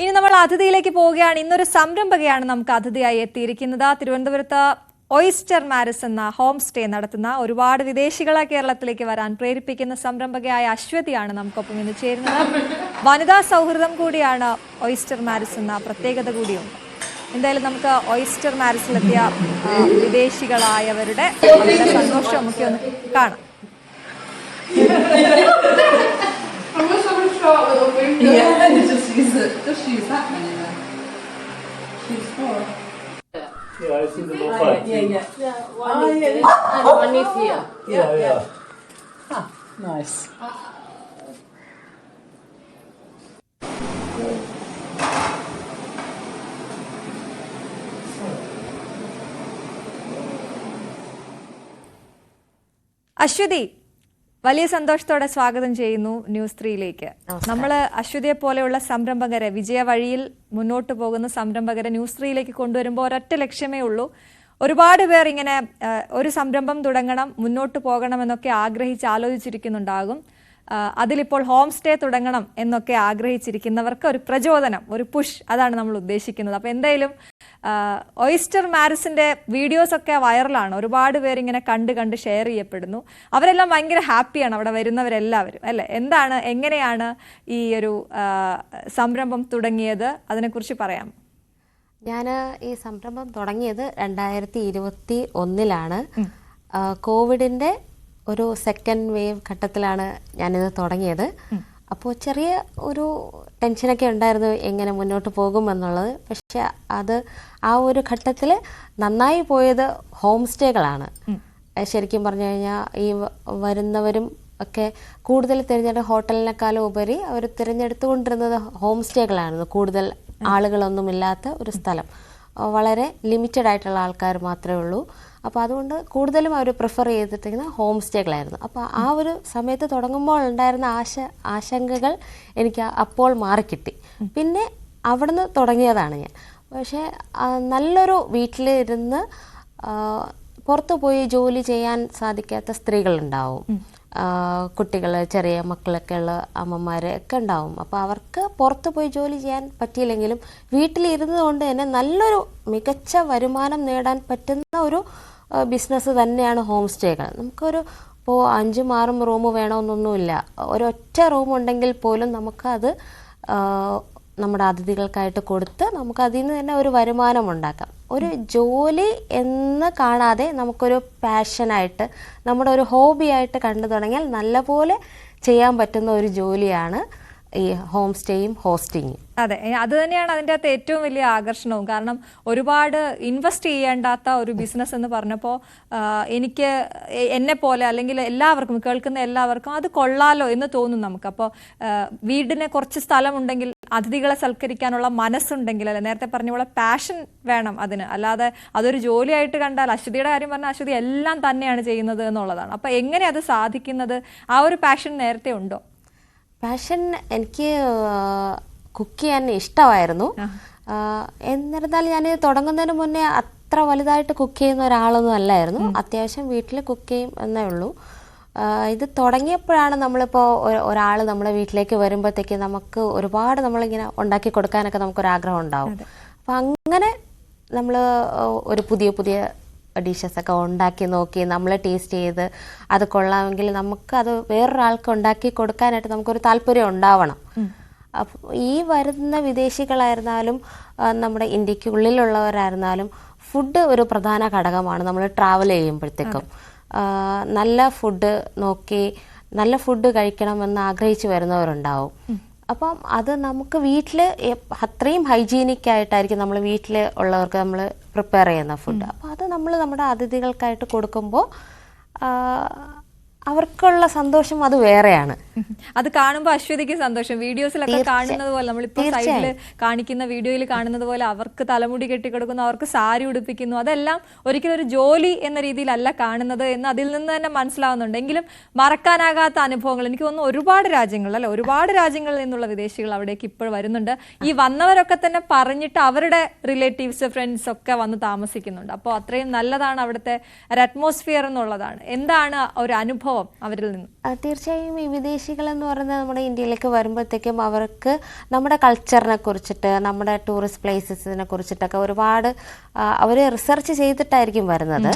ഇനി നമ്മൾ അതിഥിയിലേക്ക് പോവുകയാണ്. ഇന്നൊരു സംരംഭകയാണ് നമുക്ക് അതിഥിയായി എത്തിയിരിക്കുന്നത്. തിരുവനന്തപുരത്ത് ഓയിസ്റ്റർ മാരിസ് എന്ന ഹോം സ്റ്റേ നടത്തുന്ന ഒരുപാട് വിദേശികളെ കേരളത്തിലേക്ക് വരാൻ പ്രേരിപ്പിക്കുന്ന സംരംഭകയായ അശ്വതിയാണ് നമുക്കൊപ്പം ഇന്ന് ചേരുന്നത്. വനിതാ സൗഹൃദം കൂടിയാണ് ഓയിസ്റ്റർ മാരിസ് എന്ന പ്രത്യേകത കൂടിയുണ്ട്. എന്തായാലും നമുക്ക് ഓയിസ്റ്റർ മാരിസിലെത്തിയ വിദേശികളായവരുടെ സന്തോഷം ഒക്കെ ഒന്ന് കാണാം. Yeah, just use that one in there. She's four. Yeah, I see them all five. One is here and one is here. Yeah. Ah, nice. Aswathy, വലിയ സന്തോഷത്തോടെ സ്വാഗതം ചെയ്യുന്നു ന്യൂസ് 3യിലേക്ക്. നമ്മൾ അശ്വതിയെ പോലെയുള്ള സംരംഭകരെ, വിജയ വഴിയിൽ മുന്നോട്ട് പോകുന്ന സംരംഭകരെ ന്യൂസ് 3യിലേക്ക് കൊണ്ടുവരുമ്പോൾ ഒരൊറ്റ ലക്ഷ്യമേ ഉള്ളൂ. ഒരുപാട് പേർ ഇങ്ങനെ ഒരു സംരംഭം തുടങ്ങണം, മുന്നോട്ട് പോകണമെന്നൊക്കെ ആലോചിച്ചിരിക്കുന്നുണ്ടാകും. അതിലിപ്പോൾ ഹോം സ്റ്റേ തുടങ്ങണം എന്നൊക്കെ ആഗ്രഹിച്ചിരിക്കുന്നവർക്ക് ഒരു പ്രചോദനം, ഒരു പുഷ്, അതാണ് നമ്മൾ ഉദ്ദേശിക്കുന്നത്. അപ്പോൾ എന്തായാലും ഓയിസ്റ്റർ മാരിസിന്റെ വീഡിയോസ് ഒക്കെ വൈറലാണ്. ഒരുപാട് പേരിങ്ങനെ കണ്ട് ഷെയർ ചെയ്യപ്പെടുന്നു. അവരെല്ലാം ഭയങ്കര ഹാപ്പിയാണ്, അവിടെ വരുന്നവരെല്ലാവരും, അല്ലേ? എങ്ങനെയാണ് ഈ ഒരു സംരംഭം തുടങ്ങിയത്? അതിനെക്കുറിച്ച് പറയാം. ഞാൻ ഈ സംരംഭം തുടങ്ങിയത് 2021 കോവിഡിൻ്റെ ഒരു സെക്കൻഡ് വേവ് ഘട്ടത്തിലാണ് ഞാനിത് തുടങ്ങിയത്. അപ്പോൾ ചെറിയ ഒരു ടെൻഷനൊക്കെ ഉണ്ടായിരുന്നു എങ്ങനെ മുന്നോട്ട് പോകുമെന്നുള്ളത്. പക്ഷെ ആ ഒരു ഘട്ടത്തിൽ നന്നായി പോയത് ഹോം സ്റ്റേകളാണ്. ശരിക്കും പറഞ്ഞു കഴിഞ്ഞാൽ ഈ വരുന്നവരും ഒക്കെ കൂടുതൽ ഹോട്ടലിനേക്കാളും ഉപരി അവർ തിരഞ്ഞെടുത്തുകൊണ്ടിരുന്നത് ഹോം സ്റ്റേകളായിരുന്നു. കൂടുതൽ ആളുകളൊന്നുമില്ലാത്ത ഒരു സ്ഥലം, വളരെ ലിമിറ്റഡ് ആയിട്ടുള്ള ആൾക്കാർ മാത്രമേ ഉള്ളൂ. അപ്പോൾ അതുകൊണ്ട് കൂടുതലും അവർ പ്രിഫർ ചെയ്തിട്ടിരിക്കുന്ന ഹോം സ്റ്റേകളായിരുന്നു. അപ്പോൾ ആ ഒരു സമയത്ത് തുടങ്ങുമ്പോൾ ഉണ്ടായിരുന്ന ആശങ്കകൾ എനിക്ക് അപ്പോൾ മാറിക്കിട്ടി. പിന്നെ അവിടുന്ന് തുടങ്ങിയതാണ് ഞാൻ. പക്ഷേ നല്ലൊരു വീട്ടിലിരുന്ന് പുറത്തു പോയി ജോലി ചെയ്യാൻ സാധിക്കാത്ത സ്ത്രീകളുണ്ടാവും, കുട്ടികൾ, ചെറിയ മക്കളൊക്കെ ഉള്ള അമ്മമാരൊക്കെ ഉണ്ടാവും. അപ്പോൾ അവർക്ക് പുറത്ത് പോയി ജോലി ചെയ്യാൻ പറ്റിയില്ലെങ്കിലും വീട്ടിലിരുന്നത് കൊണ്ട് തന്നെ നല്ലൊരു മികച്ച വരുമാനം നേടാൻ പറ്റുന്ന ഒരു ബിസിനസ് തന്നെയാണ് ഹോം സ്റ്റേകൾ. ഇപ്പോൾ 5-6 റൂം വേണമെന്നൊന്നുമില്ല. ഒരൊറ്റ റൂം ഉണ്ടെങ്കിൽ പോലും നമുക്കത് നമ്മുടെ അതിഥികൾക്കായിട്ട് കൊടുത്ത് നമുക്കതിൽ നിന്ന് തന്നെ ഒരു വരുമാനം ഉണ്ടാക്കാം. ഒരു ജോലി എന്ന് കാണാതെ നമുക്കൊരു പാഷനായിട്ട്, നമ്മുടെ ഒരു ഹോബിയായിട്ട് കണ്ടു തുടങ്ങിയാൽ നല്ലപോലെ ചെയ്യാൻ പറ്റുന്ന ഒരു ജോലിയാണ് ഈ ഹോം സ്റ്റേയും ഹോസ്റ്റിങ്ങും. അതെ, അത് തന്നെയാണ് അതിൻ്റെ അകത്ത് ഏറ്റവും വലിയ ആകർഷണവും. കാരണം ഒരുപാട് ഇൻവെസ്റ്റ് ചെയ്യേണ്ടാത്ത ഒരു ബിസിനസ് എന്ന് പറഞ്ഞപ്പോൾ എനിക്ക് എന്നെ പോലെ അല്ലെങ്കിൽ എല്ലാവർക്കും, കേൾക്കുന്ന എല്ലാവർക്കും അത് കൊള്ളാലോ എന്ന് തോന്നും നമുക്ക്. അപ്പോൾ വീടിന് കുറച്ച് സ്ഥലമുണ്ടെങ്കിൽ, അതിഥികളെ സൽക്കരിക്കാനുള്ള മനസ്സുണ്ടെങ്കിൽ, അല്ലെ, നേരത്തെ പറഞ്ഞ പോലെ പാഷൻ വേണം അതിന്. അല്ലാതെ അതൊരു ജോലിയായിട്ട് കണ്ടാൽ, അശ്വതിയുടെ കാര്യം പറഞ്ഞാൽ അശ്വതി എല്ലാം തന്നെയാണ് ചെയ്യുന്നത് എന്നുള്ളതാണ്. അപ്പോൾ എങ്ങനെ അത് സാധിക്കുന്നത്? ആ ഒരു പാഷൻ നേരത്തെ ഉണ്ടോ? പാഷൻ, എനിക്ക് കുക്ക് ചെയ്യാൻ ഇഷ്ടമായിരുന്നു. എന്നിരുന്നാൽ ഞാൻ തുടങ്ങുന്നതിന് മുന്നേ അത്ര വലുതായിട്ട് കുക്ക് ചെയ്യുന്ന ഒരാളൊന്നും അല്ലായിരുന്നു. അത്യാവശ്യം വീട്ടിൽ കുക്ക് ചെയ്യും എന്നേ ഉള്ളൂ. ഇത് തുടങ്ങിയപ്പോഴാണ് നമ്മളിപ്പോൾ ഒരാൾ നമ്മുടെ വീട്ടിലേക്ക് വരുമ്പോഴത്തേക്ക് നമുക്ക് ഒരുപാട് നമ്മളിങ്ങനെ ഉണ്ടാക്കി കൊടുക്കാനൊക്കെ നമുക്കൊരാഗ്രഹം ഉണ്ടാവും. അപ്പം അങ്ങനെ നമ്മൾ ഒരു പുതിയ ഡിഷസൊക്കെ ഉണ്ടാക്കി നോക്കി, നമ്മൾ ടേസ്റ്റ് ചെയ്ത് അത് കൊള്ളാമെങ്കിൽ നമുക്കത് വേറൊരാൾക്ക് ഉണ്ടാക്കി കൊടുക്കാനായിട്ട് നമുക്കൊരു താല്പര്യം ഉണ്ടാവണം. അപ്പോൾ ഈ വരുന്ന വിദേശികളായിരുന്നാലും നമ്മുടെ ഇന്ത്യക്കുള്ളിലുള്ളവരായിരുന്നാലും ഫുഡ് ഒരു പ്രധാന ഘടകമാണ്. നമ്മൾ ട്രാവൽ ചെയ്യുമ്പോഴത്തേക്കും നല്ല ഫുഡ് നോക്കി നല്ല ഫുഡ് കഴിക്കണമെന്ന് ആഗ്രഹിച്ച് വരുന്നവരുണ്ടാവും. അപ്പം അത് നമുക്ക് വീട്ടിൽ അത്രയും ഹൈജീനിക് ആയിട്ടായിരിക്കും നമ്മൾ വീട്ടിൽ ഉള്ളവർക്ക് നമ്മൾ പ്രിപ്പയർ ചെയ്യുന്ന ഫുഡ്. അപ്പോൾ അത് നമ്മൾ നമ്മുടെ അതിഥികൾക്കായിട്ട് കൊടുക്കുമ്പോൾ അവർക്കുള്ള സന്തോഷം അത് വേറെയാണ്. അത് കാണുമ്പോൾ അശ്വതിക്ക് സന്തോഷം. വീഡിയോസിലൊക്കെ കാണുന്നത് പോലെ, നമ്മളിപ്പോൾ സൈഡിൽ കാണിക്കുന്ന വീഡിയോയിൽ കാണുന്നത് പോലെ അവർക്ക് തലമുടി കെട്ടിക്കൊടുക്കുന്നു, അവർക്ക് സാരി ഉടുപ്പിക്കുന്നു, അതെല്ലാം ഒരിക്കലും ഒരു ജോലി എന്ന രീതിയിലല്ല കാണുന്നത് എന്ന് അതിൽ നിന്ന് തന്നെ മനസ്സിലാവുന്നുണ്ട്. എങ്കിലും മറക്കാനാകാത്ത അനുഭവങ്ങൾ എനിക്ക് തോന്നുന്നു ഒരുപാട് രാജ്യങ്ങളിൽ നിന്നുള്ള വിദേശികൾ അവിടേക്ക് ഇപ്പോൾ വരുന്നുണ്ട്. ഈ വന്നവരൊക്കെ തന്നെ പറഞ്ഞിട്ട് അവരുടെ റിലേറ്റീവ്സ്, ഫ്രണ്ട്സ് ഒക്കെ വന്ന് താമസിക്കുന്നുണ്ട്. അപ്പോൾ അത്രയും നല്ലതാണ് അവിടുത്തെ ഒരു അറ്റ്മോസ്ഫിയർ എന്നുള്ളതാണ്. എന്താണ് ഒരു അനുഭവം അവരിൽ നിന്ന്? തീർച്ചയായും ഈ വിദേശി വിദേശികൾ എന്ന് പറയുന്നത് നമ്മുടെ ഇന്ത്യയിലേക്ക് വരുമ്പോഴത്തേക്കും അവർക്ക് നമ്മുടെ കൾച്ചറിനെ കുറിച്ചിട്ട്, നമ്മുടെ ടൂറിസ്റ്റ് പ്ലേസസിനെ കുറിച്ചിട്ടൊക്കെ ഒരുപാട് അവർ റിസർച്ച് ചെയ്തിട്ടായിരിക്കും വരുന്നത്.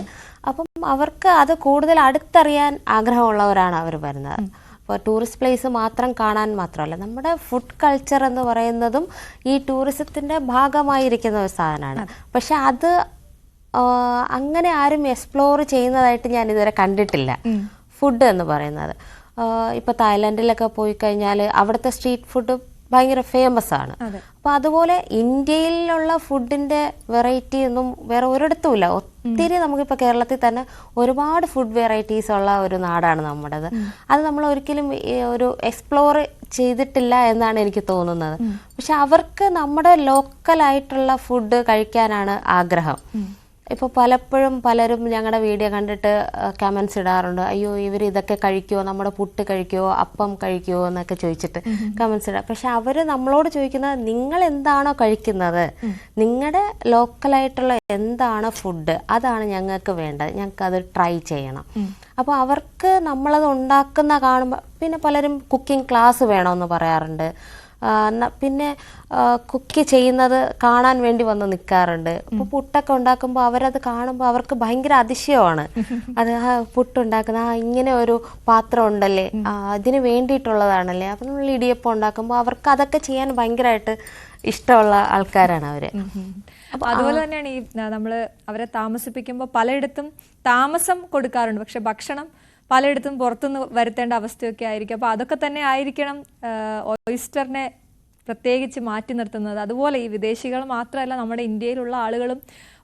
അപ്പം അവർക്ക് അത് കൂടുതൽ അടുത്തറിയാൻ ആഗ്രഹമുള്ളവരാണ് അവർ വരുന്നത്. അപ്പോൾ ടൂറിസ്റ്റ് പ്ലേസ് മാത്രം കാണാൻ മാത്രമല്ല, നമ്മുടെ ഫുഡ് കൾച്ചർ എന്ന് പറയുന്നതും ഈ ടൂറിസത്തിൻ്റെ ഭാഗമായിരിക്കുന്ന ഒരു സാധനമാണ്. പക്ഷെ അത് അങ്ങനെ ആരും എക്സ്പ്ലോർ ചെയ്യുന്നതായിട്ട് ഞാൻ ഇതുവരെ കണ്ടിട്ടില്ല. ഫുഡ് എന്ന് പറയുന്നത് ഇപ്പോൾ തായ്ലൻഡിലൊക്കെ പോയി കഴിഞ്ഞാൽ അവിടുത്തെ സ്ട്രീറ്റ് ഫുഡ് ഭയങ്കര ഫേമസ് ആണ്. അപ്പോൾ അതുപോലെ ഇന്ത്യയിലുള്ള ഫുഡിൻ്റെ വെറൈറ്റി ഒന്നും വേറെ ഒരിടത്തുമില്ല. ഒത്തിരി നമുക്കിപ്പോൾ കേരളത്തിൽ തന്നെ ഒരുപാട് ഫുഡ് വെറൈറ്റീസ് ഉള്ള ഒരു നാടാണ് നമ്മുടേത്. അത് നമ്മൾ ഒരിക്കലും ഒരു എക്സ്പ്ലോർ ചെയ്തിട്ടില്ല എന്നാണ് എനിക്ക് തോന്നുന്നത്. പക്ഷെ അവർക്ക് നമ്മുടെ ലോക്കലായിട്ടുള്ള ഫുഡ് കഴിക്കാനാണ് ആഗ്രഹം. ഇപ്പോൾ പലപ്പോഴും പലരും ഞങ്ങളുടെ വീഡിയോ കണ്ടിട്ട് കമൻസ് ഇടാറുണ്ട്, അയ്യോ ഇവർ ഇതൊക്കെ കഴിക്കുമോ, നമ്മുടെ പുട്ട് കഴിക്കുമോ, അപ്പം കഴിക്കുമോ എന്നൊക്കെ ചോദിച്ചിട്ട് കമൻസ് ഇടാം. പക്ഷെ അവർ നമ്മളോട് ചോദിക്കുന്നത് നിങ്ങൾ എന്താണോ കഴിക്കുന്നത്, നിങ്ങളുടെ ലോക്കലായിട്ടുള്ള എന്താണ് ഫുഡ്, അതാണ് ഞങ്ങൾക്ക് വേണ്ടത്, ഞങ്ങൾക്ക് അത് ട്രൈ ചെയ്യണം. അപ്പോൾ അവർക്ക് നമ്മളത് ഉണ്ടാക്കുന്ന കാണുമ്പോൾ, പിന്നെ പലരും കുക്കിംഗ് ക്ലാസ് വേണമെന്ന് പറയാറുണ്ട്. പിന്നെ കുക്ക് ചെയ്യുന്നത് കാണാൻ വേണ്ടി വന്ന് നിൽക്കാറുണ്ട്. ഇപ്പോൾ പുട്ടൊക്കെ ഉണ്ടാക്കുമ്പോൾ അവരത് കാണുമ്പോൾ അവർക്ക് ഭയങ്കര അതിശയമാണ്. അത് പുട്ടുണ്ടാക്കുന്ന ഇങ്ങനെ ഒരു പാത്രം ഉണ്ടല്ലേ, അതിന് വേണ്ടിയിട്ടുള്ളതാണല്ലേ. അപ്പം നമ്മൾ ഇടിയപ്പം ഉണ്ടാക്കുമ്പോൾ അവർക്ക് അതൊക്കെ ചെയ്യാൻ ഭയങ്കരമായിട്ട് ഇഷ്ടമുള്ള ആൾക്കാരാണ് അവര്. അതുപോലെ തന്നെയാണ് ഈ നമ്മള് അവരെ താമസിപ്പിക്കുമ്പോൾ പലയിടത്തും താമസം കൊടുക്കാറുണ്ട്, പക്ഷെ ഭക്ഷണം പലയിടത്തും പുറത്തുനിന്ന് വരുത്തേണ്ട അവസ്ഥയൊക്കെ ആയിരിക്കും. അപ്പോൾ അതൊക്കെ തന്നെ ആയിരിക്കണം ഓയിസ്റ്ററിനെ പ്രത്യേകിച്ച് മാറ്റി നിർത്തുന്നത്. അതുപോലെ ഈ വിദേശികൾ മാത്രമല്ല, നമ്മുടെ ഇന്ത്യയിലുള്ള ആളുകളും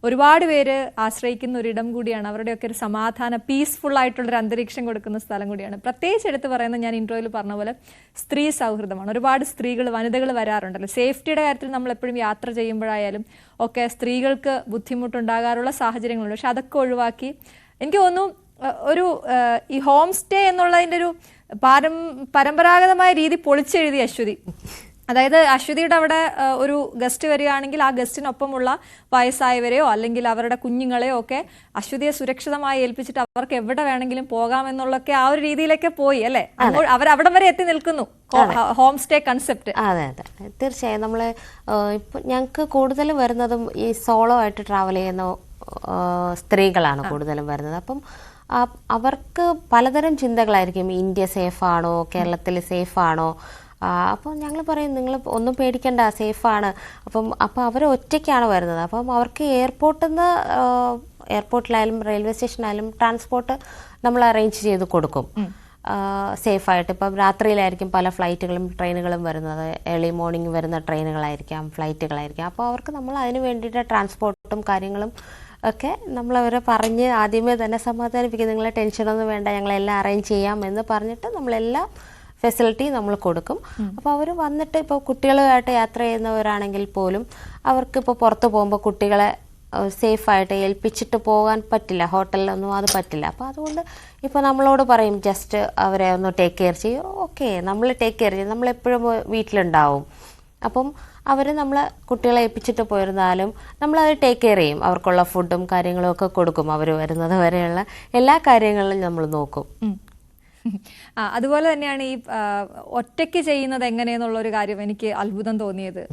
ഒരുപാട് പേര് ആശ്രയിക്കുന്ന ഒരിടം കൂടിയാണ്. അവരുടെയൊക്കെ ഒരു സമാധാന പീസ്ഫുൾ ആയിട്ടുള്ളൊരു അന്തരീക്ഷം കൊടുക്കുന്ന സ്ഥലം കൂടിയാണ്. പ്രത്യേകിച്ച് എടുത്ത് പറയുന്നത്, ഞാൻ ഇൻട്രോയിൽ പറഞ്ഞ പോലെ സ്ത്രീ സൗഹൃദമാണ്. ഒരുപാട് സ്ത്രീകൾ, വനിതകൾ വരാറുണ്ടല്ലോ. സേഫ്റ്റിയുടെ കാര്യത്തിൽ നമ്മൾ എപ്പോഴും യാത്ര ചെയ്യുമ്പോഴായാലും ഒക്കെ സ്ത്രീകൾക്ക് ബുദ്ധിമുട്ടുണ്ടാകാറുള്ള സാഹചര്യങ്ങളുണ്ട്. പക്ഷെ അതൊക്കെ ഒഴിവാക്കി എനിക്ക് തോന്നുന്നു ഒരു ഈ ഹോം സ്റ്റേ എന്നുള്ളതിൻ്റെ ഒരു പരമ്പരാഗതമായ രീതി പൊളിച്ചെഴുതി അശ്വതി. അതായത് അശ്വതിയുടെ അവിടെ ഒരു ഗസ്റ്റ് വരികയാണെങ്കിൽ ആ ഗസ്റ്റിനൊപ്പമുള്ള വയസ്സായവരെയോ അല്ലെങ്കിൽ അവരുടെ കുഞ്ഞുങ്ങളെയോ ഒക്കെ അശ്വതിയെ സുരക്ഷിതമായി ഏൽപ്പിച്ചിട്ട് അവർക്ക് എവിടെ വേണമെങ്കിലും പോകാമെന്നുള്ളൊക്കെ ആ ഒരു രീതിയിലൊക്കെ പോയി അല്ലേ, അവിടം വരെ എത്തി നിൽക്കുന്നു ഹോം സ്റ്റേ കൺസെപ്റ്റ്. അതെ അതെ, തീർച്ചയായും. നമ്മൾ ഇപ്പം ഞങ്ങൾക്ക് കൂടുതലും വരുന്നതും ഈ സോളോ ആയിട്ട് ട്രാവൽ ചെയ്യുന്ന സ്ത്രീകളാണ് കൂടുതലും വരുന്നത്. അപ്പം അവർക്ക് പലതരം ചിന്തകളായിരിക്കും. ഇന്ത്യ സേഫാണോ, കേരളത്തിൽ സേഫാണോ. അപ്പോൾ ഞങ്ങൾ പറയും നിങ്ങൾ ഒന്നും പേടിക്കണ്ട, സേഫാണ്. അപ്പോൾ അവർ ഒറ്റയ്ക്കാണ് വരുന്നത്. അപ്പം അവർക്ക് എയർപോർട്ടിലായാലും റെയിൽവേ സ്റ്റേഷനായാലും ട്രാൻസ്പോർട്ട് നമ്മൾ അറേഞ്ച് ചെയ്ത് കൊടുക്കും സേഫായിട്ട്. ഇപ്പം രാത്രിയിലായിരിക്കും പല ഫ്ലൈറ്റുകളും ട്രെയിനുകളും വരുന്നത്. ഏർലി മോർണിംഗ് വരുന്ന ട്രെയിനുകളായിരിക്കാം, ഫ്ലൈറ്റുകളായിരിക്കാം. അപ്പോൾ അവർക്ക് നമ്മൾ അതിന് വേണ്ടിയിട്ട് ട്രാൻസ്പോർട്ടും കാര്യങ്ങളും ഒക്കെ നമ്മളവരെ പറഞ്ഞ് ആദ്യമേ തന്നെ സമാധാനിപ്പിക്കും. നിങ്ങളെ ടെൻഷനൊന്നും വേണ്ട, ഞങ്ങളെല്ലാം അറേഞ്ച് ചെയ്യാം എന്ന് പറഞ്ഞിട്ട് നമ്മളെല്ലാം ഫെസിലിറ്റി നമ്മൾ കൊടുക്കും. അപ്പോൾ അവർ വന്നിട്ട് ഇപ്പോൾ കുട്ടികളുമായിട്ട് യാത്ര ചെയ്യുന്നവരാണെങ്കിൽ പോലും അവർക്കിപ്പോൾ പുറത്ത് പോകുമ്പോൾ കുട്ടികളെ സേഫായിട്ട് ഏൽപ്പിച്ചിട്ട് പോകാൻ പറ്റില്ല, ഹോട്ടലിലൊന്നും അത് പറ്റില്ല. അപ്പോൾ അതുകൊണ്ട് ഇപ്പോൾ നമ്മളോട് പറയും ജസ്റ്റ് അവരെ ഒന്ന് ടേക്ക് കെയർ ചെയ്യും. ഓക്കെ, നമ്മൾ ടേക്ക് കെയർ ചെയ്യും, നമ്മളെപ്പോഴും വീട്ടിലുണ്ടാവും. അപ്പം അവർ നമ്മൾ കുട്ടികളെ ഏൽപ്പിച്ചിട്ട് പോയിരുന്നാലും നമ്മളത് ടേക്ക് കെയർ ചെയ്യും. അവർക്കുള്ള ഫുഡും കാര്യങ്ങളും ഒക്കെ കൊടുക്കും. അവർ വരുന്നത് വരെയുള്ള എല്ലാ കാര്യങ്ങളിലും നമ്മൾ നോക്കും. അതുപോലെ തന്നെയാണ് ഈ ഒറ്റയ്ക്ക് ചെയ്യുന്നത് എങ്ങനെയെന്നുള്ളൊരു കാര്യം എനിക്ക് അത്ഭുതം തോന്നിയത്.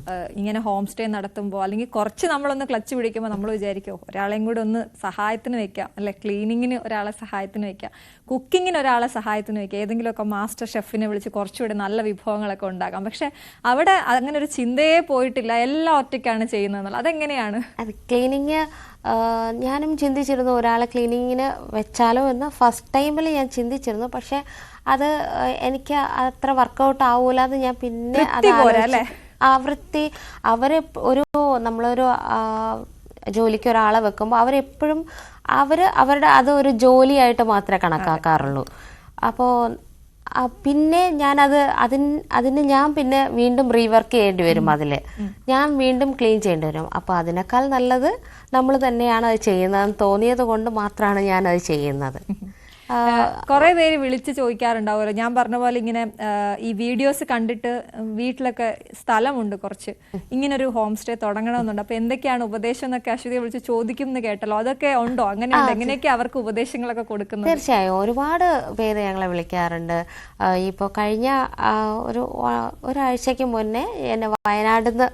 ഇങ്ങനെ ഹോം സ്റ്റേ നടത്തുമ്പോൾ അല്ലെങ്കിൽ കുറച്ച് നമ്മളൊന്ന് ക്ലച്ച് പിടിക്കുമ്പോൾ നമ്മൾ വിചാരിക്കും ഒരാളെയും കൂടെ ഒന്ന് സഹായത്തിന് വെക്കാം, അല്ലെ ക്ലീനിങ്ങിന് ഒരാളെ സഹായത്തിന് വെക്കാം, കുക്കിങ്ങിന് ഒരാളെ സഹായത്തിന് വെക്കാം, ഏതെങ്കിലുമൊക്കെ മാസ്റ്റർ ഷെഫിനെ വിളിച്ച് കുറച്ചുകൂടി നല്ല വിഭവങ്ങളൊക്കെ ഉണ്ടാക്കാം. പക്ഷെ അവിടെ അങ്ങനെ ഒരു ചിന്തയെ പോയിട്ടില്ല, എല്ലാം ഒറ്റയ്ക്കാണ് ചെയ്യുന്നത്. അതെങ്ങനെയാണ്? അത് ക്ലീനിങ് ഞാനും ചിന്തിച്ചിരുന്നു, ഒരാളെ ക്ലീനിങ്ങിന് വെച്ചാലോ എന്ന് ഫസ്റ്റ് ടൈമിൽ ഞാൻ ചിന്തിച്ചിരുന്നു. പക്ഷെ അത് എനിക്ക് അത്ര വർക്കൗട്ട് ആവൂല എന്ന് ഞാൻ പിന്നെ വൃത്തി നമ്മളൊരു ജോലിക്ക് ഒരാളെ വെക്കുമ്പോൾ അവരെപ്പോഴും അവരുടെ അത് ഒരു ജോലിയായിട്ട് മാത്രമേ കണക്കാക്കാറുള്ളൂ. അപ്പോൾ പിന്നെ അതിന് ഞാൻ പിന്നെ വീണ്ടും റീവർക്ക് ചെയ്യേണ്ടി വരും. ഞാൻ വീണ്ടും ക്ലീൻ ചെയ്യേണ്ടി വരും. അപ്പോൾ അതിനേക്കാൾ നല്ലത് നമ്മൾ തന്നെയാണ് അത് ചെയ്യുന്നതെന്ന് തോന്നിയത് കൊണ്ട് മാത്രമാണ് ഞാനത് ചെയ്യുന്നത്. കുറെ പേര് വിളിച്ച് ചോദിക്കാറുണ്ടാവുമല്ലോ, ഞാൻ പറഞ്ഞ പോലെ ഇങ്ങനെ ഈ വീഡിയോസ് കണ്ടിട്ട് വീട്ടിലൊക്കെ സ്ഥലമുണ്ട് കുറച്ച്, ഇങ്ങനൊരു ഹോം സ്റ്റേ തുടങ്ങണമെന്നുണ്ട്, അപ്പൊ എന്തൊക്കെയാണ് ഉപദേശം എന്നൊക്കെ അശ്വതിയെ വിളിച്ച് ചോദിക്കും എന്ന് കേട്ടല്ലോ, അതൊക്കെ ഉണ്ടോ? അങ്ങനെയുണ്ട്? എങ്ങനെയൊക്കെ അവർക്ക് ഉപദേശങ്ങളൊക്കെ കൊടുക്കുന്നത്? തീർച്ചയായും ഒരുപാട് പേര് ഞങ്ങളെ വിളിക്കാറുണ്ട്. ഇപ്പോൾ കഴിഞ്ഞ ഒരാഴ്ചക്ക് മുന്നേ എന്നെ വയനാട്ടിൽ നിന്ന്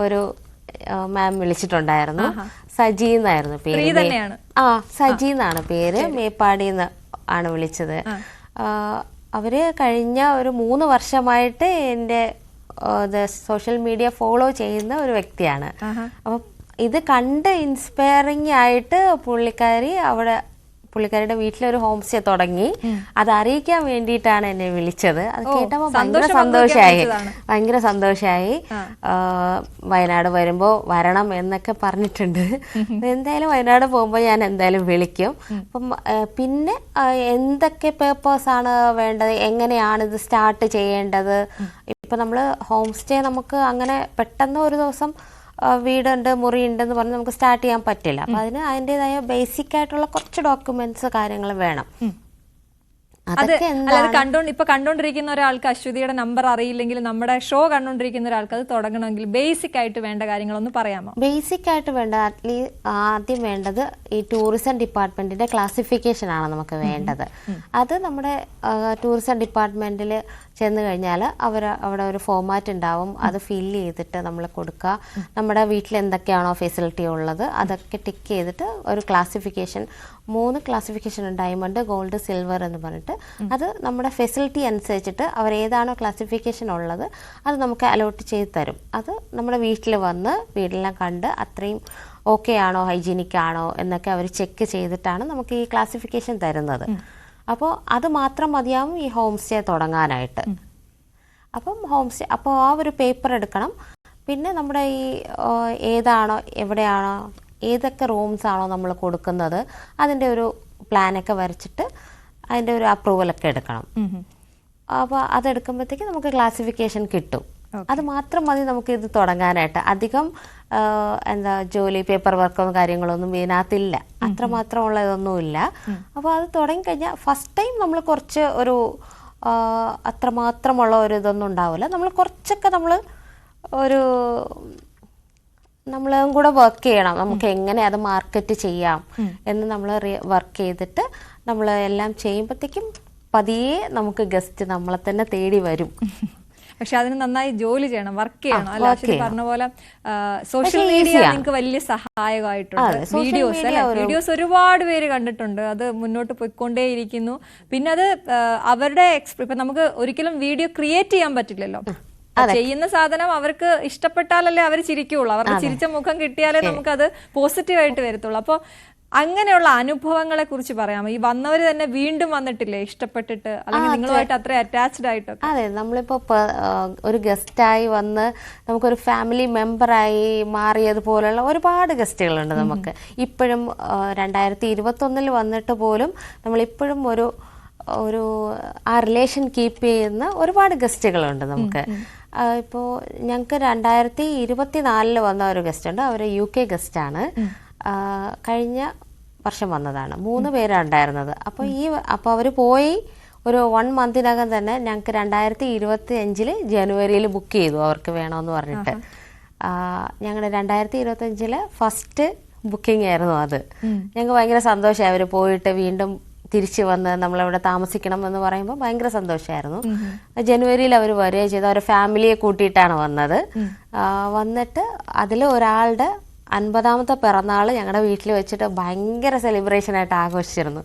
ഒരു മാം വിളിച്ചിട്ടുണ്ടായിരുന്നു. സജി എന്നായിരുന്നു പേര്. സജി എന്നാണ് പേര്. മേപ്പാടിന്ന് ആണ് വിളിച്ചത്. അവര് കഴിഞ്ഞ ഒരു 3 വർഷമായിട്ട് എൻ്റെ സോഷ്യൽ മീഡിയ ഫോളോ ചെയ്യുന്ന ഒരു വ്യക്തിയാണ്. അപ്പം ഇത് കണ്ട് ഇൻസ്പയറിംഗ് ആയിട്ട് പുള്ളിക്കാരിയുടെ വീട്ടിലൊരു ഹോം സ്റ്റേ തുടങ്ങി. അത് അറിയിക്കാൻ വേണ്ടിയിട്ടാണ് എന്നെ വിളിച്ചത്. അത് കേട്ടപ്പോൾ ഭയങ്കര സന്തോഷമായി. വയനാട് വരുമ്പോൾ വരണം എന്നൊക്കെ പറഞ്ഞിട്ടുണ്ട്. എന്തായാലും വയനാട് പോകുമ്പോൾ ഞാൻ എന്തായാലും വിളിക്കും. അപ്പം പിന്നെ എന്തൊക്കെ പേപ്പേഴ്സാണ് വേണ്ടത്, എങ്ങനെയാണ് ഇത് സ്റ്റാർട്ട് ചെയ്യേണ്ടത്. ഇപ്പം നമ്മൾ ഹോം സ്റ്റേ നമുക്ക് അങ്ങനെ പെട്ടെന്ന് ഒരു ദിവസം വീടുണ്ട് മുറിയുണ്ടെന്ന് പറഞ്ഞ് നമുക്ക് സ്റ്റാർട്ട് ചെയ്യാൻ പറ്റില്ല. അപ്പം അതിൻ്റെതായ ബേസിക് ആയിട്ടുള്ള കുറച്ച് ഡോക്യുമെന്റ്സ് കാര്യങ്ങൾ വേണം. ഇപ്പൊ കണ്ടോണ്ടിരിക്കുന്ന ഒരാൾക്ക് അശ്വതിയുടെ നമ്പർ അറിയില്ലെങ്കിൽ നമ്മുടെ ഷോ കണ്ടോണ്ടിരിക്കുന്ന ഒരാൾക്ക് അത് തുടങ്ങണമെങ്കിൽ ബേസിക് ആയിട്ട് വേണ്ട കാര്യങ്ങളൊന്ന് പറയാമോ? ബേസിക് ആയിട്ട് വേണ്ട ആദ്യം വേണ്ടത് ഈ ടൂറിസം ഡിപ്പാർട്ട്മെന്റിന്റെ ക്ലാസിഫിക്കേഷൻ ആണ് നമുക്ക് വേണ്ടത്. അത് നമ്മുടെ ടൂറിസം ഡിപ്പാർട്ട്മെന്റിൽ ചെന്ന് കഴിഞ്ഞാൽ അവിടെ ഒരു ഫോമാറ്റ് ഉണ്ടാവും. അത് ഫില്ല് ചെയ്തിട്ട് നമ്മൾ കൊടുക്കുക. നമ്മുടെ വീട്ടിൽ എന്തൊക്കെയാണോ ഫെസിലിറ്റി ഉള്ളത് അതൊക്കെ ടിക്ക് ചെയ്തിട്ട് ഒരു ക്ലാസിഫിക്കേഷൻ 3 ക്ലാസിഫിക്കേഷൻ ഉണ്ട്, ഡയമണ്ട്, ഗോൾഡ്, സിൽവർ എന്ന് പറഞ്ഞിട്ട്. അത് നമ്മുടെ ഫെസിലിറ്റി അനുസരിച്ചിട്ട് അവർ ഏതാണോ ക്ലാസിഫിക്കേഷൻ ഉള്ളത് അത് നമുക്ക് അലോട്ട് ചെയ്ത് തരും. അത് നമ്മുടെ വീട്ടിൽ വന്ന് വീട്ടിലെല്ലാം കണ്ട് അത്രയും ഓക്കെ ആണോ, ഹൈജീനിക് ആണോ എന്നൊക്കെ അവർ ചെക്ക് ചെയ്തിട്ടാണ് നമുക്ക് ഈ ക്ലാസിഫിക്കേഷൻ തരുന്നത്. അപ്പോൾ അത് മാത്രം മതിയാവും ഈ ഹോം സ്റ്റേ തുടങ്ങാനായിട്ട്. അപ്പോൾ ആ ഒരു പേപ്പർ എടുക്കണം. പിന്നെ നമ്മുടെ ഈ ഏതാണോ എവിടെയാണോ ഏതൊക്കെ റൂംസ് ആണോ നമ്മൾ കൊടുക്കുന്നത് അതിൻ്റെ ഒരു പ്ലാനൊക്കെ വരച്ചിട്ട് അതിൻ്റെ ഒരു അപ്രൂവലൊക്കെ എടുക്കണം. അപ്പോൾ അതെടുക്കുമ്പോഴത്തേക്ക് നമുക്ക് ക്ലാസിഫിക്കേഷൻ കിട്ടും. അത് മാത്രം മതി നമുക്ക് ഇത് തുടങ്ങാനായിട്ട്. അധികം ജോലി പേപ്പർ വർക്കും കാര്യങ്ങളൊന്നും ഇതിനകത്തില്ല, അത്രമാത്രമുള്ള ഇതൊന്നുമില്ല. അപ്പോൾ അത് തുടങ്ങിക്കഴിഞ്ഞാൽ ഫസ്റ്റ് ടൈം നമ്മൾ കുറച്ച് ഒരു അത്രമാത്രമുള്ള ഒരു ഇതൊന്നും ഉണ്ടാവില്ല. നമ്മൾ കുറച്ചൊക്കെ നമ്മളും കൂടെ വർക്ക് ചെയ്യണം. നമുക്ക് എങ്ങനെ അത് മാർക്കറ്റ് ചെയ്യാം എന്ന് നമ്മൾ വർക്ക് ചെയ്തിട്ട് നമ്മൾ എല്ലാം ചെയ്യുമ്പോഴത്തേക്കും പതിയെ നമുക്ക് ഗസ്റ്റ് നമ്മളെ തന്നെ തേടി വരും. പക്ഷെ അതിന് നന്നായി ജോലി ചെയ്യണം, വർക്ക് ചെയ്യണം. അല്ല അശ്വതി പറഞ്ഞ പോലെ സോഷ്യൽ മീഡിയ നിങ്ങൾക്ക് വലിയ സഹായകമായിട്ടുണ്ട്. വീഡിയോസ് ഒരുപാട് പേര് കണ്ടിട്ടുണ്ട്, അത് മുന്നോട്ട് പോയിക്കൊണ്ടേയിരിക്കുന്നു. പിന്നെ അത് അവരുടെ ഇപ്പൊ നമുക്ക് ഒരിക്കലും വീഡിയോ ക്രിയേറ്റ് ചെയ്യാൻ പറ്റില്ലല്ലോ. ചെയ്യുന്ന സാധനം അവർക്ക് ഇഷ്ടപ്പെട്ടാലല്ലേ അവർ ചിരിക്കുള്ളൂ. അവർക്ക് ചിരിച്ച മുഖം കിട്ടിയാലേ നമുക്കത് പോസിറ്റീവായിട്ട് വരത്തുള്ളൂ. അപ്പോൾ അങ്ങനെയുള്ള അനുഭവങ്ങളെ കുറിച്ച് പറയാമോ? ഈ വന്നവർ തന്നെ വീണ്ടും വന്നിട്ടില്ലേ ഇഷ്ടപ്പെട്ടിട്ട്, അല്ലെങ്കിൽ നിങ്ങളുമായിട്ട് അത്ര അറ്റാച്ച്ഡ് ആയിട്ടൊക്കെ? അതെ, നമ്മളിപ്പോ ഒരു ഗസ്റ്റായി വന്ന് നമുക്കൊരു ഫാമിലി മെമ്പറായി മാറിയതുപോലുള്ള ഒരുപാട് ഗസ്റ്റുകളുണ്ട് നമുക്ക്. ഇപ്പോഴും 2021 വന്നിട്ട് പോലും നമ്മളിപ്പോഴും ഒരു ആ റിലേഷൻ കീപ്പ് ചെയ്യുന്ന ഒരുപാട് ഗസ്റ്റുകളുണ്ട് നമുക്ക്. ഇപ്പോൾ ഞങ്ങൾക്ക് 2024 വന്ന ഒരു ഗസ്റ്റ് ഉണ്ട്. അവർ UK ഗസ്റ്റാണ്. കഴിഞ്ഞ വർഷം വന്നതാണ്. 3 പേരാണ് ഉണ്ടായിരുന്നത്. അപ്പോൾ അവർ പോയി ഒരു 1 മന്തിനകം തന്നെ ഞങ്ങൾക്ക് 2025 ജനുവരിയിൽ ബുക്ക് ചെയ്തു, അവർക്ക് വേണമെന്ന് പറഞ്ഞിട്ട്. ഞങ്ങളുടെ 2025 ഫസ്റ്റ് ബുക്കിംഗ് ആയിരുന്നു അത്. ഞങ്ങൾക്ക് ഭയങ്കര സന്തോഷമായി. അവർ പോയിട്ട് വീണ്ടും തിരിച്ചു വന്ന് നമ്മളിവിടെ താമസിക്കണം എന്ന് പറയുമ്പോൾ ഭയങ്കര സന്തോഷമായിരുന്നു. ജനുവരിയിൽ അവർ വരികയും ചെയ്തു. അവർ ഫാമിലിയെ കൂട്ടിയിട്ടാണ് വന്നത്. വന്നിട്ട് അതിൽ ഒരാളുടെ 50ാമത്തെ പിറന്നാൾ ഞങ്ങളുടെ വീട്ടിൽ വെച്ചിട്ട് ഭയങ്കര സെലിബ്രേഷനായിട്ട് ആഘോഷിച്ചിരുന്നു.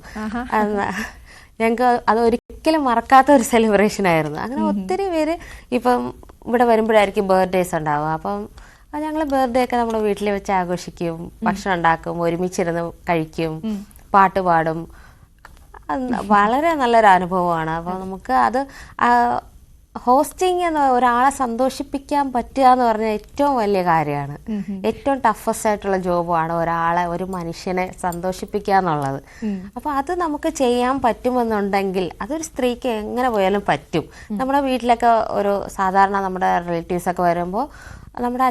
ഞങ്ങൾക്ക് അത് ഒരിക്കലും മറക്കാത്ത ഒരു സെലിബ്രേഷൻ ആയിരുന്നു. അങ്ങനെ ഒത്തിരി പേര് ഇപ്പം ഇവിടെ വരുമ്പോഴായിരിക്കും ബർത്ത്ഡേസ് ഉണ്ടാവുക. അപ്പം ഞങ്ങൾ ബർത്ത്ഡേ ഒക്കെ നമ്മുടെ വീട്ടിൽ വെച്ച് ആഘോഷിക്കും, ഭക്ഷണം ഉണ്ടാക്കും, ഒരുമിച്ചിരുന്ന് കഴിക്കും, പാട്ട് പാടും. വളരെ നല്ലൊരു അനുഭവമാണ്. അപ്പോൾ നമുക്ക് അത് ഹോസ്റ്റിംഗ് എന്ന ഒരാളെ സന്തോഷിപ്പിക്കാൻ പറ്റുക എന്ന് പറഞ്ഞാൽ ഏറ്റവും വലിയ കാര്യമാണ്. ഏറ്റവും ടഫസ്റ്റ് ആയിട്ടുള്ള ജോബാണ് ഒരു മനുഷ്യനെ സന്തോഷിപ്പിക്കുക എന്നുള്ളത്. അപ്പോൾ അത് നമുക്ക് ചെയ്യാൻ പറ്റുമെന്നുണ്ടെങ്കിൽ അതൊരു സ്ത്രീക്ക് എങ്ങനെ പോയാലും പറ്റും. നമ്മുടെ വീട്ടിലൊക്കെ ഒരു സാധാരണ നമ്മുടെ റിലേറ്റീവ്സൊക്കെ വരുമ്പോൾ നമ്മുടെ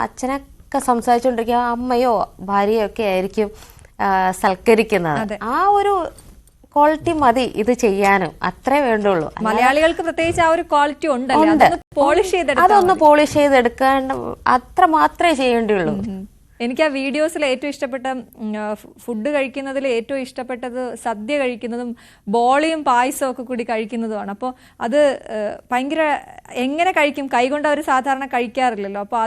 അച്ഛനൊക്കെ സംസാരിച്ചുകൊണ്ടിരിക്കുക അമ്മയോ ഭാര്യയോ ഒക്കെ ആയിരിക്കും സൽക്കരിക്കുന്നത്. ആ ഒരു ക്വാളിറ്റി മതി ഇത് ചെയ്യാനും, അത്രേ വേണ്ടുള്ളൂ. മലയാളികൾക്ക് പ്രത്യേകിച്ച് ആ ഒരു ക്വാളിറ്റി ഉണ്ടല്ലോ, അതൊന്ന് പോളിഷ് ചെയ്തെടുത്താൽ അതൊന്ന് പോളിഷ് ചെയ്തെടുക്കാൻ അത്ര മാത്രമേ ചെയ്യേണ്ടിയുള്ളൂ. എനിക്ക് ആ വീഡിയോസിൽ ഏറ്റവും ഇഷ്ടപ്പെട്ട ഫുഡ് കഴിക്കുന്നതിൽ ഏറ്റവും ഇഷ്ടപ്പെട്ടത് സദ്യ കഴിക്കുന്നതും ബോളിയും പായസവും ഒക്കെ കൂടി കഴിക്കുന്നതുമാണ്. അപ്പോൾ അത് ഭയങ്കര എങ്ങനെ കഴിക്കും, കൈകൊണ്ട് അവർ സാധാരണ കഴിക്കാറില്ലല്ലോ. അപ്പോൾ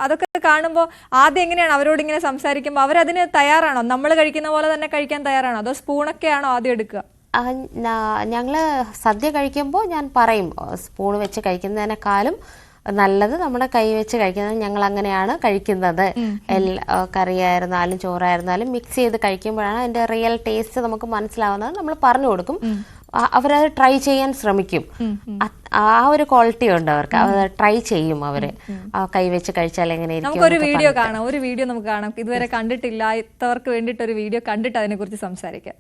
അതൊക്കെ കാണുമ്പോൾ ആദ്യം എങ്ങനെയാണ് അവരോട് ഇങ്ങനെ സംസാരിക്കുമ്പോൾ അവരതിന് തയ്യാറാണോ? നമ്മൾ കഴിക്കുന്ന പോലെ തന്നെ കഴിക്കാൻ തയ്യാറാണോ, അതോ സ്പൂണൊക്കെയാണോ ആദ്യം എടുക്കുക? ഞങ്ങള് സദ്യ കഴിക്കുമ്പോൾ ഞാൻ പറയും, സ്പൂൺ വെച്ച് കഴിക്കുന്നതിനേക്കാളും നല്ലത് നമ്മുടെ കൈ വെച്ച് കഴിക്കുന്നത്. ഞങ്ങൾ അങ്ങനെയാണ് കഴിക്കുന്നത്. കറിയായിരുന്നാലും ചോറായിരുന്നാലും മിക്സ് ചെയ്ത് കഴിക്കുമ്പോഴാണ് അതിന്റെ റിയൽ ടേസ്റ്റ് നമുക്ക് മനസ്സിലാവുന്നത്. നമ്മൾ പറഞ്ഞു കൊടുക്കും, അവരത് ട്രൈ ചെയ്യാൻ ശ്രമിക്കും. ആ ഒരു ക്വാളിറ്റി ഉണ്ട് അവർക്ക്, അത് ട്രൈ ചെയ്യും അവര്. കൈ വെച്ച് കഴിച്ചാൽ എങ്ങനെയായിരിക്കും. നമുക്കൊരു വീഡിയോ കാണാം, ഒരു വീഡിയോ നമുക്ക് കാണാം. ഇതുവരെ കണ്ടിട്ടില്ലാത്തവർക്ക് വേണ്ടിയിട്ട് ഒരു വീഡിയോ കണ്ടിട്ട് അതിനെ കുറിച്ച് സംസാരിക്കാം.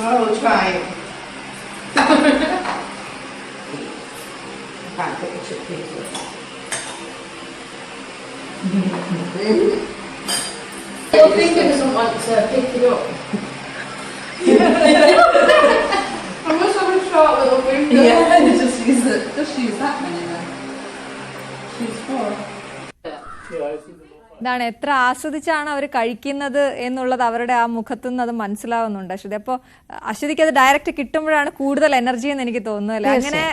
I will try it. I can't take a chip pizza. Your finger doesn't want to pick it up. I must have a short little finger. Yeah, just use that many then. She's 4. Yeah, I see the low 5. ഇതാണ് എത്ര ആസ്വദിച്ചാണ് അവർ കഴിക്കുന്നത് എന്നുള്ളത് അവരുടെ ആ മുഖത്തു നിന്ന് അത് മനസ്സിലാവുന്നുണ്ട് അശ്വതി. അപ്പോൾ അശ്വതിക്ക് അത് ഡയറക്റ്റ് കിട്ടുമ്പോഴാണ് കൂടുതൽ എനർജി എന്ന് എനിക്ക് തോന്നുന്നത് അല്ലേ? അങ്ങനെ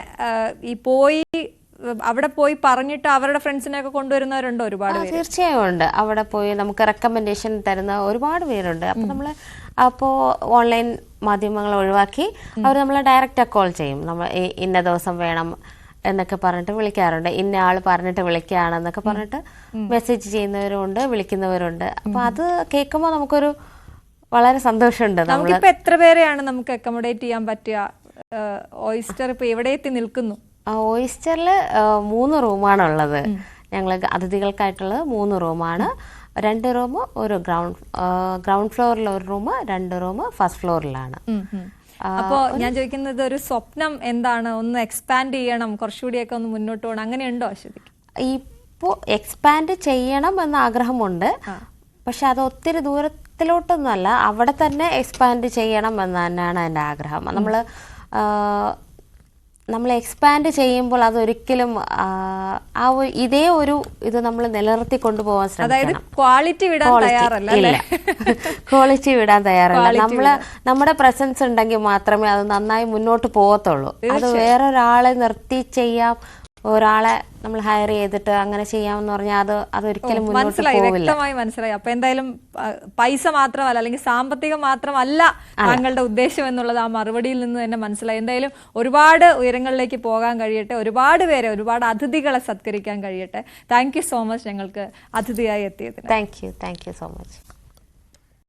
അവിടെ പോയി പറഞ്ഞിട്ട് അവരുടെ ഫ്രണ്ട്സിനെയൊക്കെ കൊണ്ടുവരുന്നവരുണ്ടോ? ഒരുപാട് പേര് തീർച്ചയായും ഉണ്ട്. അവിടെ പോയി നമുക്ക് റെക്കമെൻഡേഷൻ തരുന്ന ഒരുപാട് പേരുണ്ട്. അപ്പോൾ നമ്മൾ ഓൺലൈൻ മാധ്യമങ്ങൾ ഒഴിവാക്കി അവർ നമ്മളെ ഡയറക്റ്റ് കോൾ ചെയ്യും. നമ്മൾ ഇന്ന ദിവസം വേണം എന്നൊക്കെ പറഞ്ഞിട്ട് വിളിക്കാറുണ്ട്. ഇന്ന ആൾ പറഞ്ഞിട്ട് വിളിക്കുകയാണെന്നൊക്കെ പറഞ്ഞിട്ട് മെസ്സേജ് ചെയ്യുന്നവരുണ്ട്, വിളിക്കുന്നവരുണ്ട്. അപ്പൊ അത് കേൾക്കുമ്പോൾ നമുക്കൊരു വളരെ സന്തോഷമുണ്ട്. നമുക്കിപ്പോ എത്ര പേരെയാണ് നമുക്ക് അക്കോമഡേറ്റ് ചെയ്യാൻ പറ്റുക? ഓയിസ്റ്റർ ഇപ്പൊ എവിടെ എത്തി നിൽക്കുന്നു? ഓയിസ്റ്ററിൽ 3 റൂമാണുള്ളത്. ഞങ്ങൾ അതിഥികൾക്കായിട്ടുള്ളത് 3 റൂമാണ്. 2 റൂം, ഒരു ഗ്രൗണ്ട് ഫ്ലോറിൽ ഒരു റൂം, 2 റൂം ഫസ്റ്റ് ഫ്ലോറിലാണ്. അപ്പോ ഞാൻ ചോദിക്കുന്നത്, ഒരു സ്വപ്നം എന്താണ്? ഒന്ന് എക്സ്പാൻഡ് ചെയ്യണം, കുറച്ചുകൂടിയൊക്കെ ഒന്ന് മുന്നോട്ട് പോകണം, അങ്ങനെയുണ്ടോ അശ്വതിക്ക്? ഇപ്പോ എക്സ്പാൻഡ് ചെയ്യണം എന്ന ആഗ്രഹമുണ്ട്. പക്ഷെ അത് ഒത്തിരി ദൂരത്തിലോട്ടൊന്നുമല്ല, അവിടെ തന്നെ എക്സ്പാൻഡ് ചെയ്യണം എന്ന് തന്നെയാണ് എൻ്റെ ആഗ്രഹം. നമ്മൾ എക്സ്പാൻഡ് ചെയ്യുമ്പോൾ അതൊരിക്കലും ഇതേ ഒരു ഇത് നമ്മൾ നിലനിർത്തി കൊണ്ടുപോകാൻ ശ്രമിക്കണം. ക്വാളിറ്റി വിടാൻ തയ്യാറല്ല. ക്വാളിറ്റി വിടാൻ തയ്യാറല്ല. നമ്മുടെ പ്രസൻസ് ഉണ്ടെങ്കിൽ മാത്രമേ അത് നന്നായി മുന്നോട്ട് പോകത്തുള്ളൂ. അത് വേറൊരാളെ നിർത്തി ചെയ്യാം, ഒരാളെ നമ്മൾ ഹയർ ചെയ്തിട്ട് അങ്ങനെ ചെയ്യാമെന്ന് പറഞ്ഞാൽ അതൊരിക്കലും മുന്നോട്ട് പോവില്ല. വ്യക്തമായി മനസ്സിലായി. അപ്പൊ എന്തായാലും പൈസ മാത്രമല്ല, അല്ലെങ്കിൽ സാമ്പത്തികം മാത്രമല്ല താങ്കളുടെ ഉദ്ദേശം എന്നുള്ളത് ആ മറുപടിയിൽ നിന്ന് തന്നെ മനസ്സിലായി. എന്തായാലും ഒരുപാട് ഉയരങ്ങളിലേക്ക് പോകാൻ കഴിയട്ടെ, ഒരുപാട് അതിഥികളെ സത്കരിക്കാൻ കഴിയട്ടെ. താങ്ക് യു സോ മച്ച് ഞങ്ങൾക്ക് അതിഥിയായി എത്തിയതിന്. Thank you so much.